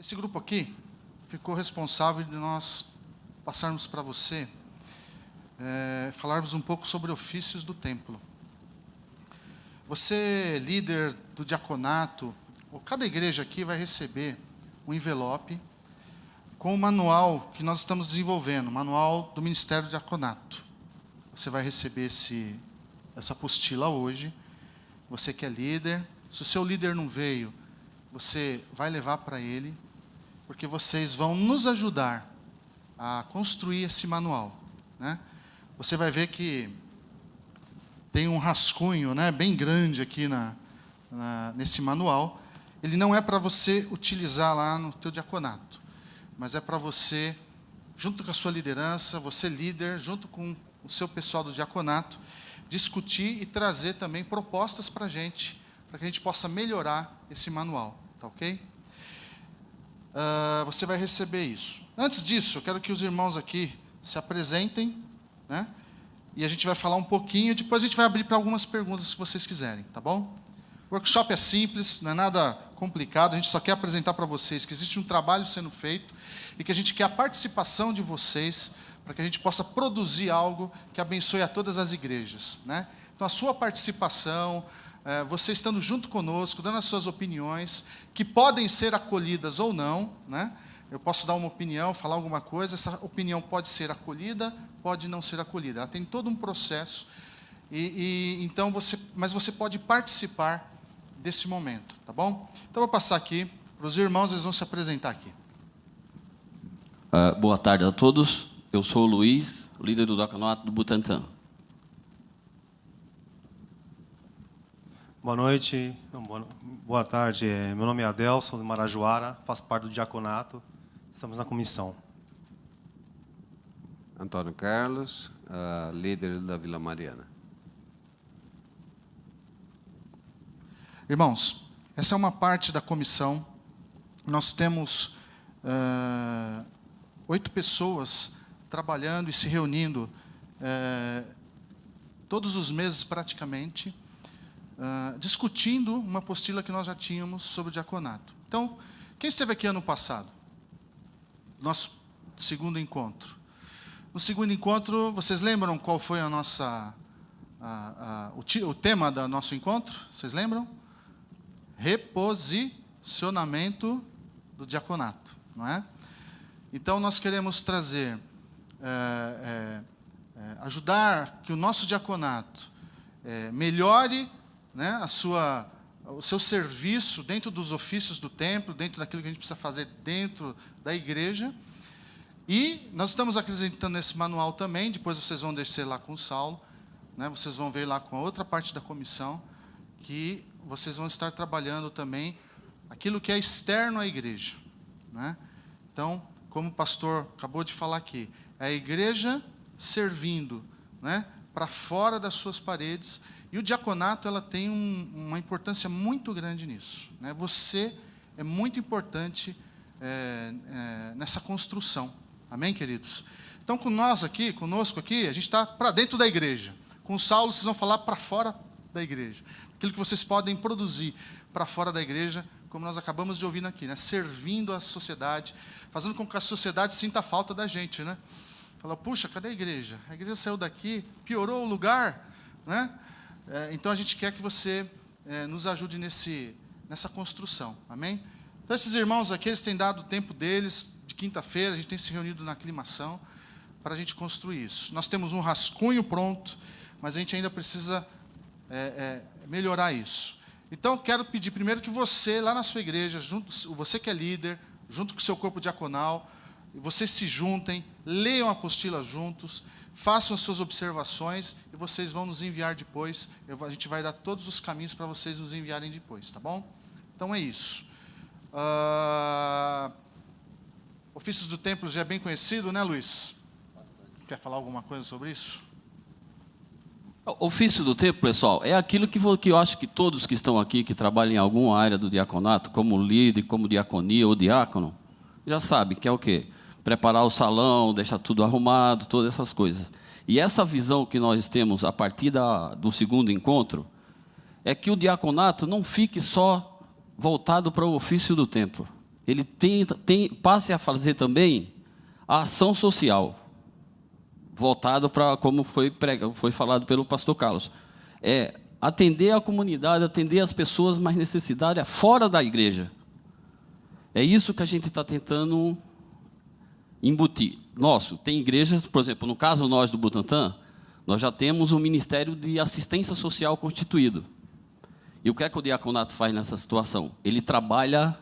Esse grupo aqui ficou responsável de nós passarmos para você, falarmos um pouco sobre ofícios do templo. Você, líder do diaconato, ou cada igreja aqui vai receber um envelope com o manual que nós estamos desenvolvendo, o manual do Ministério do Diaconato. Você vai receber essa apostila hoje. Você que é líder, se o seu líder não veio, você vai levar para ele, porque vocês vão nos ajudar a construir esse manual, né? Você vai ver que tem um rascunho, né, bem grande aqui nesse manual. Ele não é para você utilizar lá no teu diaconato, mas é para você, junto com a sua liderança, você líder, junto com o seu pessoal do diaconato, discutir e trazer também propostas para a gente, para que a gente possa melhorar esse manual, tá ok? Você vai receber isso. Antes disso, eu quero que os irmãos aqui se apresentem, né? E a gente vai falar um pouquinho, depois a gente vai abrir para algumas perguntas que vocês quiserem, tá bom? O workshop é simples, não é nada complicado, a gente só quer apresentar para vocês que existe um trabalho sendo feito e que a gente quer a participação de vocês para que a gente possa produzir algo que abençoe a todas as igrejas, né? Então, a sua participação, você estando junto conosco, dando as suas opiniões, que podem ser acolhidas ou não, né? Eu posso dar uma opinião, falar alguma coisa, essa opinião pode ser acolhida, pode não ser acolhida. Ela tem todo um processo, então mas você pode participar desse momento, tá bom? Então, eu vou passar aqui para os irmãos, eles vão se apresentar aqui. Boa tarde a todos. Eu sou o Luiz, líder do diaconato do Butantã. Boa noite, boa tarde. Meu nome é Adelson, de Marajoara, faço parte do diaconato, estamos na comissão. Antônio Carlos, líder da Vila Mariana. Irmãos, essa é uma parte da comissão. Nós temos 8 pessoas trabalhando e se reunindo todos os meses praticamente, discutindo uma apostila que nós já tínhamos sobre o diaconato. Então, quem esteve aqui ano passado? Nosso segundo encontro. No segundo encontro, vocês lembram qual foi o tema do nosso encontro? Vocês lembram? Reposicionamento do diaconato, não é? Então, nós queremos trazer, ajudar que o nosso diaconato melhore, né, o seu serviço dentro dos ofícios do templo, dentro daquilo que a gente precisa fazer dentro da igreja. E nós estamos apresentando esse manual também, depois vocês vão descer lá com o Saulo, né, vocês vão ver lá com a outra parte da comissão, que vocês vão estar trabalhando também aquilo que é externo à igreja, né? Então, como o pastor acabou de falar aqui, é a igreja servindo, né, para fora das suas paredes, e o diaconato ela tem uma importância muito grande nisso, né? Você é muito importante nessa construção, amém, queridos? Então, conosco aqui, a gente está para dentro da igreja. Com o Saulo, vocês vão falar para fora da igreja, aquilo que vocês podem produzir para fora da igreja, como nós acabamos de ouvir aqui, né? Servindo a sociedade, fazendo com que a sociedade sinta a falta da gente, né? Fala, puxa, cadê a igreja? A igreja saiu daqui, piorou o lugar, né? Então, a gente quer que você nos ajude nessa construção, amém? Então, esses irmãos aqui, eles têm dado o tempo deles, de quinta-feira, a gente tem se reunido na aclimação, para a gente construir isso. Nós temos um rascunho pronto, mas a gente ainda precisa melhorar isso. Então, quero pedir primeiro que você, lá na sua igreja, você que é líder, junto com o seu corpo diaconal, vocês se juntem, leiam a apostila juntos, façam as suas observações e vocês vão nos enviar depois. A gente vai dar todos os caminhos para vocês nos enviarem depois, tá bom? Então, é isso. Ofícios do templo já é bem conhecido, né, Luiz? Quer falar alguma coisa sobre isso? Ofício do templo, pessoal, é aquilo que eu acho que todos que estão aqui, que trabalham em alguma área do diaconato, como líder, como diaconia ou diácono, já sabem que é o quê? Preparar o salão, deixar tudo arrumado, todas essas coisas. E essa visão que nós temos a partir do segundo encontro, é que o diaconato não fique só voltado para o ofício do templo. ele passe a fazer também a ação social, voltado para, como foi falado pelo pastor Carlos, atender a comunidade, atender as pessoas mais necessitadas fora da igreja. É isso que a gente está tentando embutir. Tem igrejas, por exemplo, no caso nós do Butantã, nós já temos um Ministério de Assistência Social constituído. E o que é que o diaconato faz nessa situação? Ele trabalha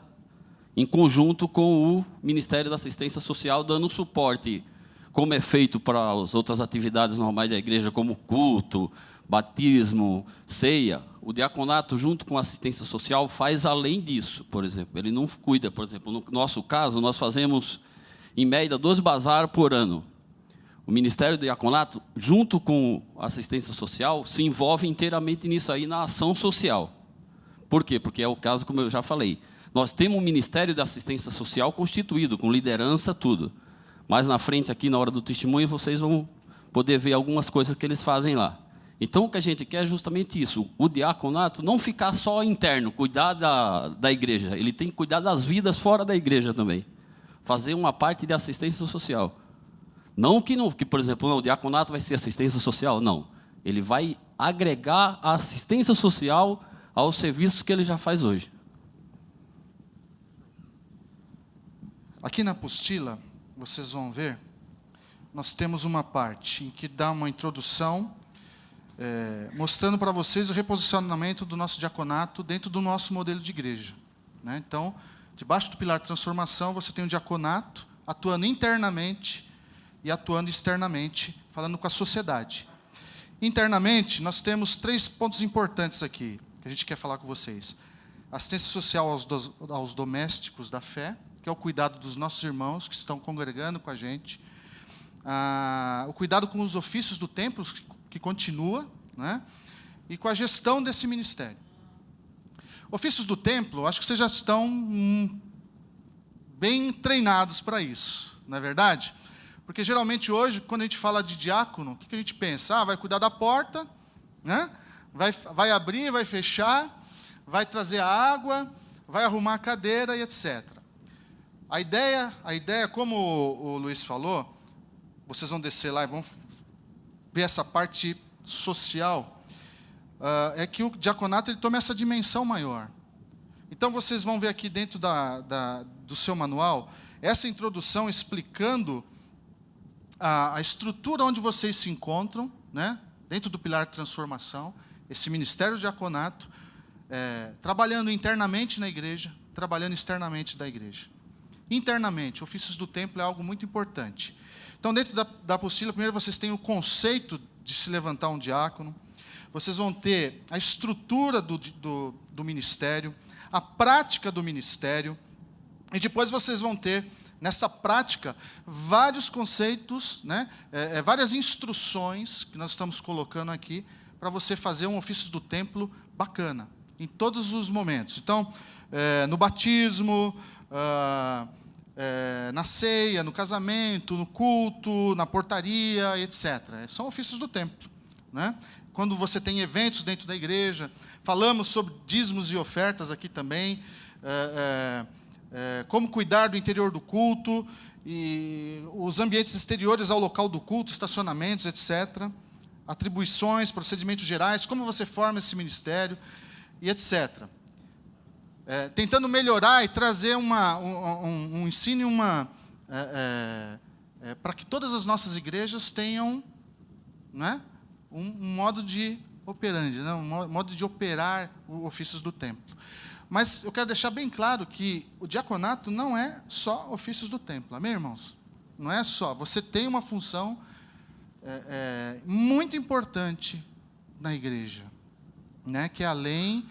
em conjunto com o Ministério da Assistência Social, dando suporte, como é feito para as outras atividades normais da igreja, como culto, batismo, ceia. O diaconato, junto com a assistência social, faz além disso, por exemplo. Ele não cuida, por exemplo, no nosso caso, nós fazemos, em média, 2 bazar por ano. O Ministério do Diaconato, junto com a assistência social, se envolve inteiramente nisso aí, na ação social. Por quê? Porque é o caso, como eu já falei. Nós temos um Ministério da Assistência Social constituído, com liderança, tudo. Mas na frente, aqui, na hora do testemunho, vocês vão poder ver algumas coisas que eles fazem lá. Então, o que a gente quer é justamente isso. O diaconato não ficar só interno, cuidar da igreja. Ele tem que cuidar das vidas fora da igreja também. Fazer uma parte de assistência social. Não que, por exemplo, o diaconato vai ser assistência social, não. Ele vai agregar a assistência social aos serviços que ele já faz hoje. Aqui na apostila, vocês vão ver, nós temos uma parte em que dá uma introdução, mostrando para vocês o reposicionamento do nosso diaconato dentro do nosso modelo de igreja. Né? Então, debaixo do pilar de transformação, você tem um diaconato atuando internamente e atuando externamente, falando com a sociedade. Internamente, nós temos 3 pontos importantes aqui, que a gente quer falar com vocês. Assistência social aos domésticos da fé, que é o cuidado dos nossos irmãos que estão congregando com a gente. O cuidado com os ofícios do templo, que continua, né? E com a gestão desse ministério. Ofícios do templo, acho que vocês já estão bem treinados para isso, não é verdade? Porque, geralmente, hoje, quando a gente fala de diácono, o que a gente pensa? Vai cuidar da porta, né? Vai abrir, vai fechar, vai trazer a água, vai arrumar a cadeira e etc. A ideia, como o Luiz falou, vocês vão descer lá e vão ver essa parte social, é que o diaconato ele toma essa dimensão maior. Então, vocês vão ver aqui dentro do seu manual, essa introdução explicando a estrutura onde vocês se encontram, né, dentro do pilar de transformação, esse ministério de diaconato, trabalhando internamente na igreja, trabalhando externamente da igreja. Internamente, ofícios do templo é algo muito importante. Então, dentro da apostila, primeiro vocês têm o conceito de se levantar um diácono, vocês vão ter a estrutura do ministério, a prática do ministério, e depois vocês vão ter, nessa prática, vários conceitos, né, várias instruções que nós estamos colocando aqui, para você fazer um ofício do templo bacana, em todos os momentos. Então, no batismo, na ceia, no casamento, no culto, na portaria, etc. São ofícios do templo. Né? Quando você tem eventos dentro da igreja, falamos sobre dízimos e ofertas aqui também, como cuidar do interior do culto, e os ambientes exteriores ao local do culto, estacionamentos, etc., atribuições, procedimentos gerais, como você forma esse ministério, e etc. Tentando melhorar e trazer um ensino, para que todas as nossas igrejas tenham, né, um modo de operandi, né, um modo de operar os ofícios do templo. Mas eu quero deixar bem claro que o diaconato não é só ofícios do templo, amém, irmãos? Não é só. Você tem uma função muito importante na igreja, né, que é além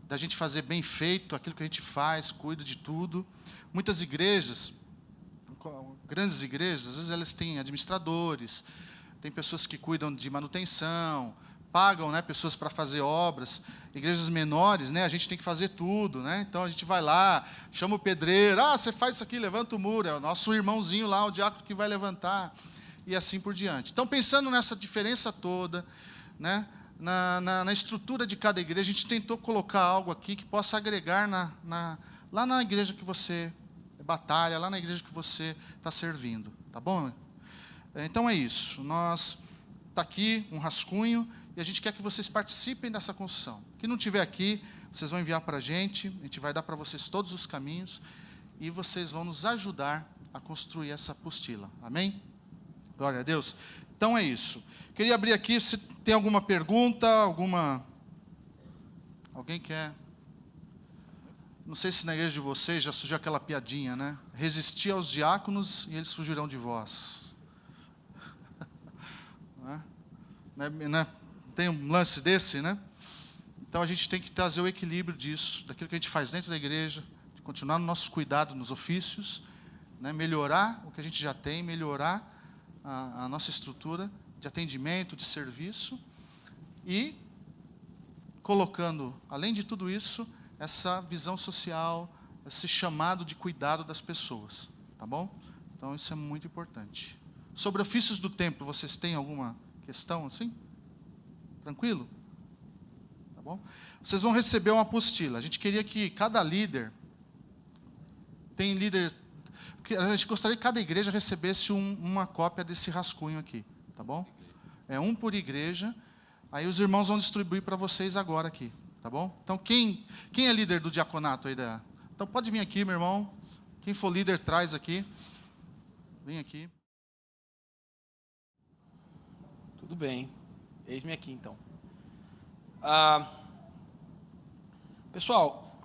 da gente fazer bem feito aquilo que a gente faz, cuida de tudo. Muitas igrejas, grandes igrejas, às vezes elas têm administradores, tem pessoas que cuidam de manutenção, pagam, né, pessoas para fazer obras. Igrejas menores, né, a gente tem que fazer tudo, né? Então a gente vai lá, chama o pedreiro, você faz isso aqui, levanta o muro, é o nosso irmãozinho lá, o diácono que vai levantar, e assim por diante. Então, pensando nessa diferença toda, né, na estrutura de cada igreja, a gente tentou colocar algo aqui que possa agregar lá na igreja que você batalha lá na igreja que você está servindo, tá bom? Então é isso. Está aqui um rascunho e a gente quer que vocês participem dessa construção. Quem não estiver aqui, vocês vão enviar para a gente vai dar para vocês todos os caminhos e vocês vão nos ajudar a construir essa apostila. Amém? Glória a Deus. Então é isso. Queria abrir aqui, se tem alguma pergunta, Alguém quer? Não sei se na igreja de vocês já surgiu aquela piadinha, né? Resistir aos diáconos e eles fugirão de vós. Né? Tem um lance desse, né? Então a gente tem que trazer o equilíbrio disso, daquilo que a gente faz dentro da igreja, de continuar no nosso cuidado nos ofícios, né? Melhorar o que a gente já tem, melhorar a nossa estrutura de atendimento, de serviço, e colocando, além de tudo isso, essa visão social, esse chamado de cuidado das pessoas, tá bom? Então isso é muito importante. Sobre ofícios do templo, vocês têm alguma questão assim? Tranquilo? Tá bom? Vocês vão receber uma apostila. A gente queria que cada líder, a gente gostaria que cada igreja recebesse uma cópia desse rascunho aqui, tá bom? É um por igreja. Aí os irmãos vão distribuir para vocês agora aqui, tá bom? Então, quem é líder do diaconato aí? Então, pode vir aqui, meu irmão. Quem for líder, traz aqui. Vem aqui. Tudo bem. Eis-me aqui, então. Pessoal,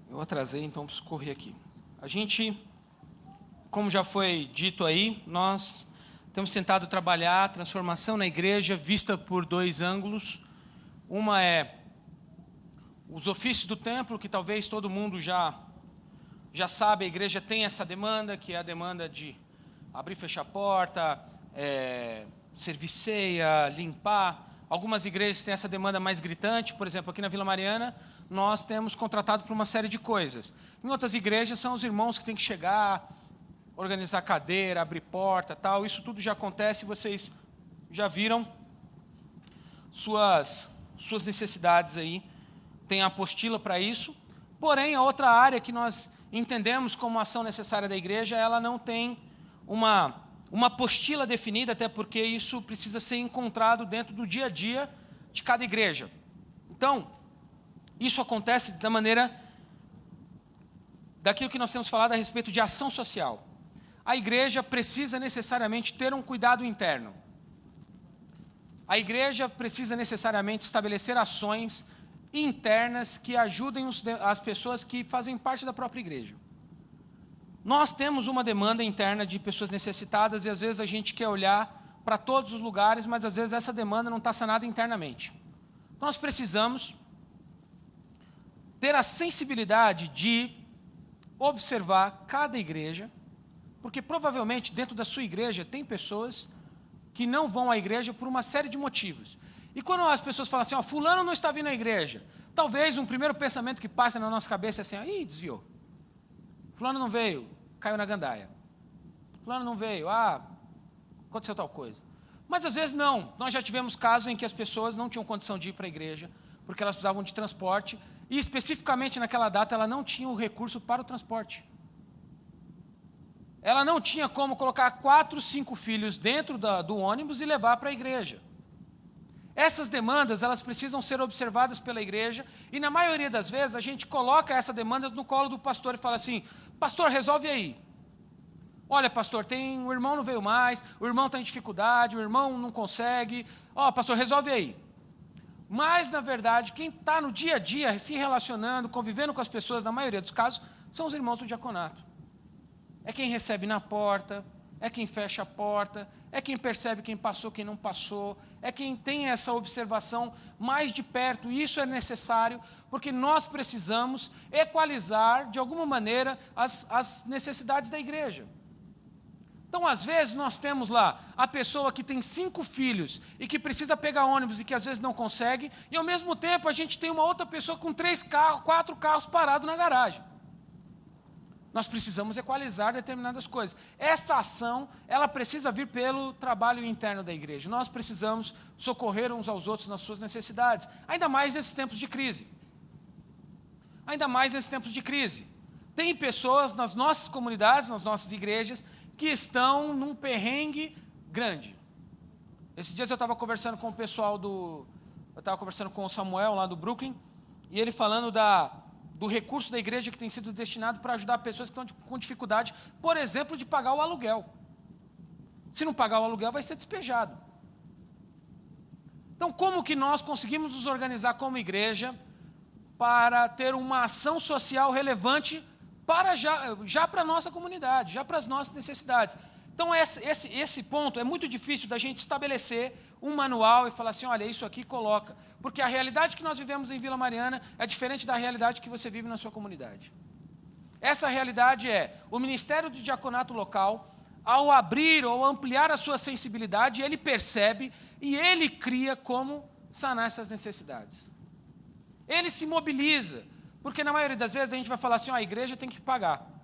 eu atrasei, então preciso correr aqui. A gente, como já foi dito aí, nós temos tentado trabalhar a transformação na igreja vista por dois ângulos. Uma é os ofícios do templo, que talvez todo mundo já sabe, a igreja tem essa demanda, que é a demanda de abrir e fechar a porta, servir ceia, limpar. Algumas igrejas têm essa demanda mais gritante, por exemplo, aqui na Vila Mariana, nós temos contratado por uma série de coisas. Em outras igrejas, são os irmãos que têm que chegar, organizar cadeira, abrir porta, tal. Isso tudo já acontece, vocês já viram suas necessidades aí. Tem a apostila para isso. Porém, a outra área que nós entendemos como ação necessária da igreja, ela não tem uma apostila definida, até porque isso precisa ser encontrado dentro do dia a dia de cada igreja. Então, isso acontece da maneira daquilo que nós temos falado a respeito de ação social. A igreja precisa necessariamente ter um cuidado interno. A igreja precisa necessariamente estabelecer ações internas que ajudem as pessoas que fazem parte da própria igreja. Nós temos uma demanda interna de pessoas necessitadas e às vezes a gente quer olhar para todos os lugares, mas às vezes essa demanda não está sanada internamente. Então, nós precisamos ter a sensibilidade de observar cada igreja, porque provavelmente dentro da sua igreja tem pessoas que não vão à igreja por uma série de motivos. E quando as pessoas falam assim, fulano não está vindo à igreja, talvez um primeiro pensamento que passa na nossa cabeça é assim, desviou. Fulano não veio, caiu na gandaia. Fulano não veio, aconteceu tal coisa. Mas às vezes não. Nós já tivemos casos em que as pessoas não tinham condição de ir para a igreja, porque elas precisavam de transporte, e especificamente naquela data ela não tinha o recurso para o transporte. Ela não tinha como colocar 4, 5 filhos dentro do ônibus e levar para a igreja. Essas demandas, elas precisam ser observadas pela igreja, e na maioria das vezes a gente coloca essa demanda no colo do pastor e fala assim, pastor, resolve aí. Olha, pastor, o irmão não veio mais, o irmão está em dificuldade, o irmão não consegue, pastor, resolve aí. Mas, na verdade, quem está no dia a dia, se relacionando, convivendo com as pessoas, na maioria dos casos, são os irmãos do diaconato. É quem recebe na porta, é quem fecha a porta, é quem percebe quem passou, quem não passou, é quem tem essa observação mais de perto. E isso é necessário, porque nós precisamos equalizar, de alguma maneira, as necessidades da igreja. Então, às vezes, nós temos lá a pessoa que tem 5 filhos e que precisa pegar ônibus e que às vezes não consegue, e ao mesmo tempo a gente tem uma outra pessoa com 3 carros, 4 carros parados na garagem. Nós precisamos equalizar determinadas coisas. Essa ação, ela precisa vir pelo trabalho interno da igreja. Nós precisamos socorrer uns aos outros nas suas necessidades, ainda mais nesses tempos de crise. Ainda mais nesses tempos de crise. Tem pessoas nas nossas comunidades, nas nossas igrejas, que estão num perrengue grande. Esses dias eu estava conversando com o pessoal eu estava conversando com o Samuel lá do Brooklyn, e ele falando do recurso da igreja que tem sido destinado para ajudar pessoas que estão com dificuldade, por exemplo, de pagar o aluguel. Se não pagar o aluguel, vai ser despejado. Então, como que nós conseguimos nos organizar como igreja para ter uma ação social relevante para já para a nossa comunidade, já para as nossas necessidades? Então, esse ponto é muito difícil da gente estabelecer um manual e falar assim, olha, isso aqui coloca. Porque a realidade que nós vivemos em Vila Mariana é diferente da realidade que você vive na sua comunidade. Essa realidade é o Ministério do Diaconato local, ao abrir ou ampliar a sua sensibilidade, ele percebe e ele cria como sanar essas necessidades. Ele se mobiliza, porque na maioria das vezes a gente vai falar assim, a igreja tem que pagar.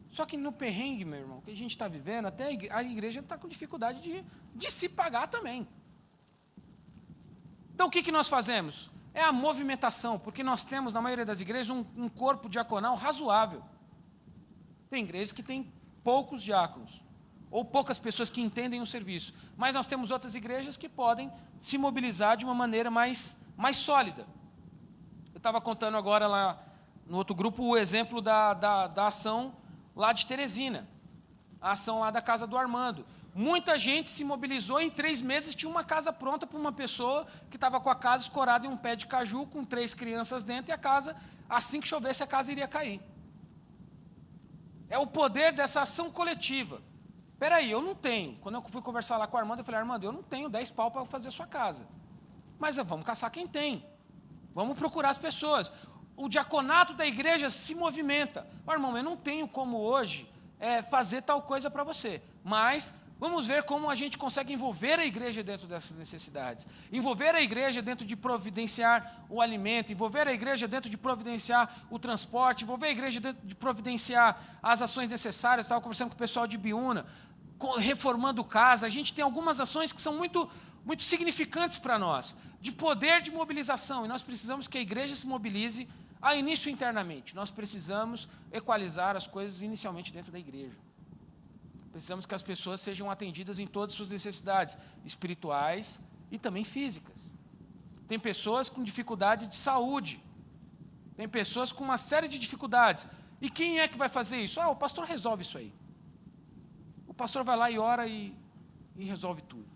Só que no perrengue, meu irmão, que a gente está vivendo, até a igreja está com dificuldade de se pagar também. Então, o que nós fazemos? É a movimentação, porque nós temos, na maioria das igrejas, um corpo diaconal razoável. Tem igrejas que têm poucos diáconos, ou poucas pessoas que entendem o serviço. Mas nós temos outras igrejas que podem se mobilizar de uma maneira mais sólida. Eu estava contando agora lá no outro grupo o exemplo da ação lá de Teresina, a ação lá da casa do Armando. Muita gente se mobilizou, em 3 meses tinha uma casa pronta para uma pessoa que estava com a casa escorada em um pé de caju, com 3 crianças dentro, e a casa, assim que chovesse, a casa iria cair. É o poder dessa ação coletiva. Espera aí, eu não tenho. Quando eu fui conversar lá com o Armando, eu falei, Armando, eu não tenho 10 pau para fazer a sua casa. Mas vamos caçar quem tem. Vamos procurar as pessoas. O diaconato da igreja se movimenta. Oh, irmão, eu não tenho como hoje fazer tal coisa para você, mas vamos ver como a gente consegue envolver a igreja dentro dessas necessidades. Envolver a igreja dentro de providenciar o alimento, envolver a igreja dentro de providenciar o transporte, envolver a igreja dentro de providenciar as ações necessárias. Estava conversando com o pessoal de Biúna, reformando casa. A gente tem algumas ações que são muito significantes para nós, de poder de mobilização, e nós precisamos que a igreja se mobilize a início internamente. Nós precisamos equalizar as coisas inicialmente dentro da igreja. Precisamos que as pessoas sejam atendidas em todas as suas necessidades espirituais e também físicas. Tem pessoas com dificuldade de saúde, tem pessoas com uma série de dificuldades. E quem é que vai fazer isso? O pastor resolve isso aí. O pastor vai lá e ora e resolve tudo.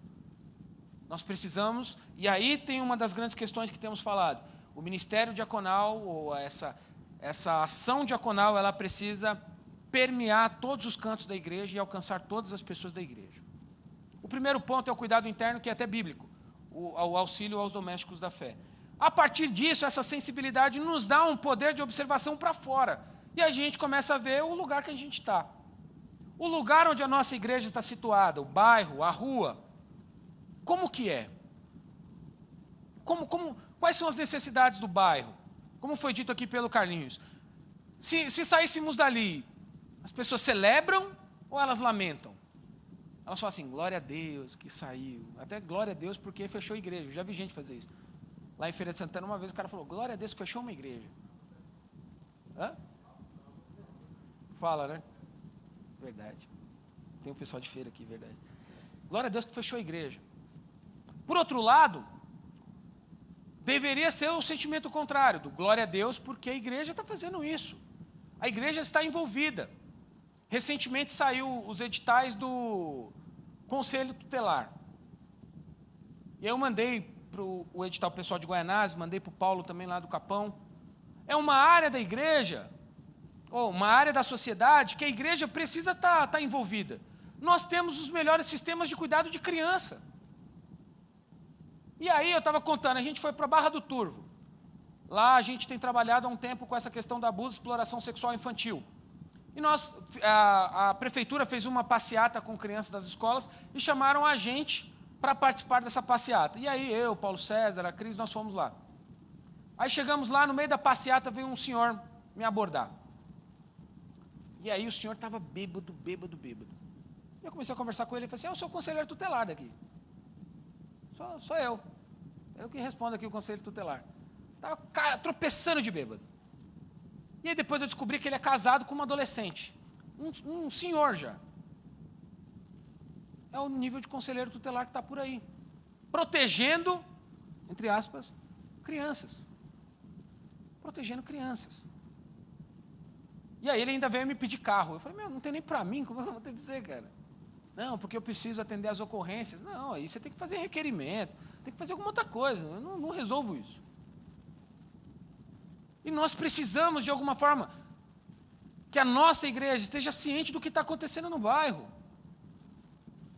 Nós precisamos, e aí tem uma das grandes questões que temos falado, o ministério diaconal, ou essa ação diaconal, ela precisa permear todos os cantos da igreja e alcançar todas as pessoas da igreja. O primeiro ponto é o cuidado interno, que é até bíblico, o auxílio aos domésticos da fé. A partir disso, essa sensibilidade nos dá um poder de observação para fora, e a gente começa a ver o lugar que a gente está. O lugar onde a nossa igreja está situada, o bairro, a rua, como que é? Quais são as necessidades do bairro? Como foi dito aqui pelo Carlinhos. Se saíssemos dali, as pessoas celebram ou elas lamentam? Elas falam assim, glória a Deus que saiu. Até glória a Deus porque fechou a igreja. Eu já vi gente fazer isso. Lá em Feira de Santana, uma vez o cara falou, glória a Deus que fechou uma igreja. Hã? Fala, né? Verdade. Tem um pessoal de feira aqui, verdade. Glória a Deus que fechou a igreja. Por outro lado, deveria ser o sentimento contrário, do glória a Deus, porque a igreja está fazendo isso. A igreja está envolvida. Recentemente saiu os editais do Conselho Tutelar. E eu mandei para o edital pessoal de Guaianazes, mandei para o Paulo também lá do Capão. É uma área da igreja, ou uma área da sociedade, que a igreja precisa estar envolvida. Nós temos os melhores sistemas de cuidado de criança. E aí eu estava contando, a gente foi para a Barra do Turvo. Lá a gente tem trabalhado há um tempo com essa questão da abuso e exploração sexual infantil. E a prefeitura fez uma passeata com crianças das escolas e chamaram a gente para participar dessa passeata. E aí eu, Paulo César, a Cris, nós fomos lá. Aí chegamos lá, no meio da passeata veio um senhor me abordar. E aí o senhor estava bêbado. E eu comecei a conversar com ele e falei assim, eu sou o conselheiro tutelar daqui. Sou eu. Eu que respondo aqui o conselho tutelar. Estava tropeçando de bêbado. E aí depois eu descobri que ele é casado com uma adolescente, um senhor já. É o nível de conselheiro tutelar que está por aí, protegendo, entre aspas, crianças. Protegendo crianças. E aí ele ainda veio me pedir carro. Eu falei, não tem nem para mim, como eu vou ter para você, cara? Não, porque eu preciso atender as ocorrências. Não, aí você tem que fazer requerimento, tem que fazer alguma outra coisa, eu não resolvo isso. E nós precisamos, de alguma forma, que a nossa igreja esteja ciente do que está acontecendo no bairro.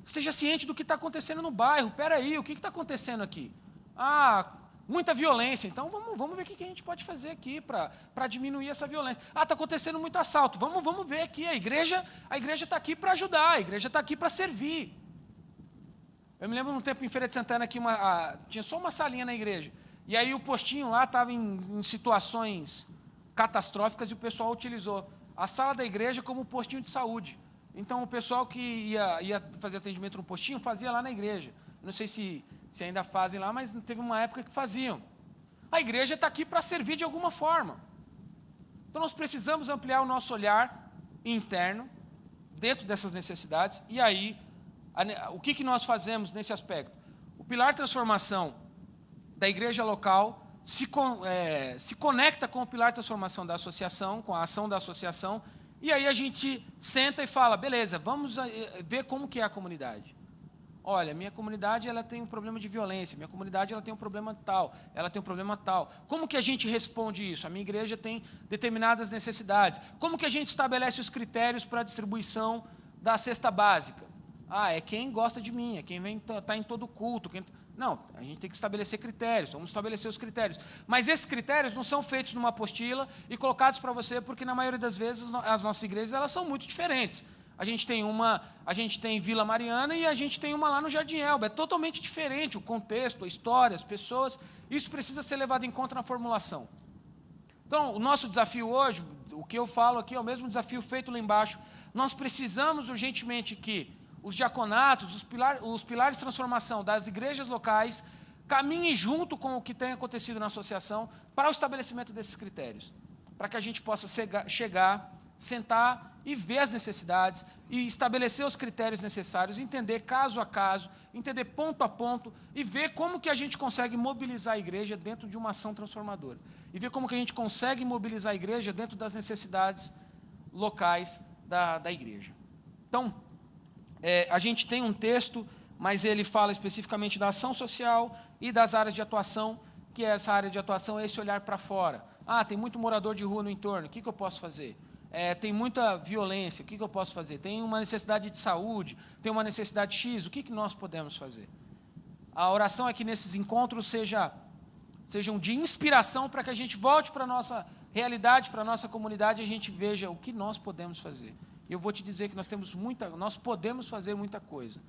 Esteja ciente do que está acontecendo no bairro. Espera aí, o que está acontecendo aqui? Muita violência. Então, vamos ver o que a gente pode fazer aqui para diminuir essa violência. Está acontecendo muito assalto. Vamos ver aqui. A igreja está aqui para ajudar, a igreja está aqui para servir. Eu me lembro num tempo em Feira de Santana que tinha só uma salinha na igreja. E aí o postinho lá estava em situações catastróficas e o pessoal utilizou a sala da igreja como postinho de saúde. Então, o pessoal que ia fazer atendimento no postinho fazia lá na igreja. Não sei se ainda fazem lá, mas teve uma época que faziam. A igreja está aqui para servir de alguma forma. Então, nós precisamos ampliar o nosso olhar interno, dentro dessas necessidades, e aí, o que nós fazemos nesse aspecto? O pilar transformação da igreja local se conecta com o pilar transformação da associação, com a ação da associação, e aí a gente senta e fala, beleza, vamos ver como que é a comunidade. Olha, minha comunidade ela tem um problema de violência, minha comunidade ela tem um problema tal, ela tem um problema tal. Como que a gente responde isso? A minha igreja tem determinadas necessidades. Como que a gente estabelece os critérios para a distribuição da cesta básica? É quem gosta de mim, é quem vem tá em todo culto. Não, a gente tem que estabelecer critérios, vamos estabelecer os critérios. Mas esses critérios não são feitos numa apostila e colocados para você, porque na maioria das vezes as nossas igrejas elas são muito diferentes. A gente tem Vila Mariana e a gente tem uma lá no Jardim Elba. É totalmente diferente o contexto, a história, as pessoas. Isso precisa ser levado em conta na formulação. Então, o nosso desafio hoje, o que eu falo aqui é o mesmo desafio feito lá embaixo. Nós precisamos urgentemente que os diaconatos, os pilares de transformação das igrejas locais caminhem junto com o que tem acontecido na associação para o estabelecimento desses critérios, para que a gente possa chegar, sentar e ver as necessidades e estabelecer os critérios necessários, entender caso a caso, entender ponto a ponto e ver como que a gente consegue mobilizar a igreja dentro de uma ação transformadora e ver como que a gente consegue mobilizar a igreja dentro das necessidades locais da igreja. Então, a gente tem um texto, mas ele fala especificamente da ação social e das áreas de atuação, que essa área de atuação é esse olhar para fora. Tem muito morador de rua no entorno, o que eu posso fazer? Tem muita violência, o que eu posso fazer? Tem uma necessidade de saúde, tem uma necessidade X, o que nós podemos fazer? A oração é que nesses encontros sejam de inspiração para que a gente volte para a nossa realidade, para a nossa comunidade, e a gente veja o que nós podemos fazer. Eu vou te dizer que nós podemos fazer muita coisa.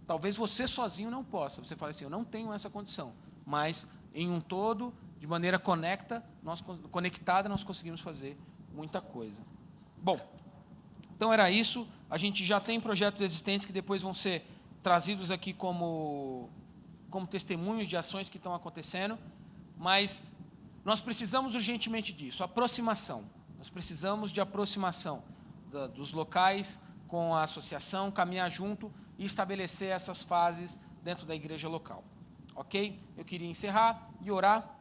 Talvez você sozinho não possa. Você fala assim, eu não tenho essa condição. Mas, em um todo, de maneira conectada, nós conseguimos fazer muita coisa. Bom, então era isso. A gente já tem projetos existentes que depois vão ser trazidos aqui como testemunhos de ações que estão acontecendo. Mas nós precisamos urgentemente disso, aproximação. Nós precisamos de aproximação dos locais com a associação, caminhar junto e estabelecer essas fases dentro da igreja local. Ok? Eu queria encerrar e orar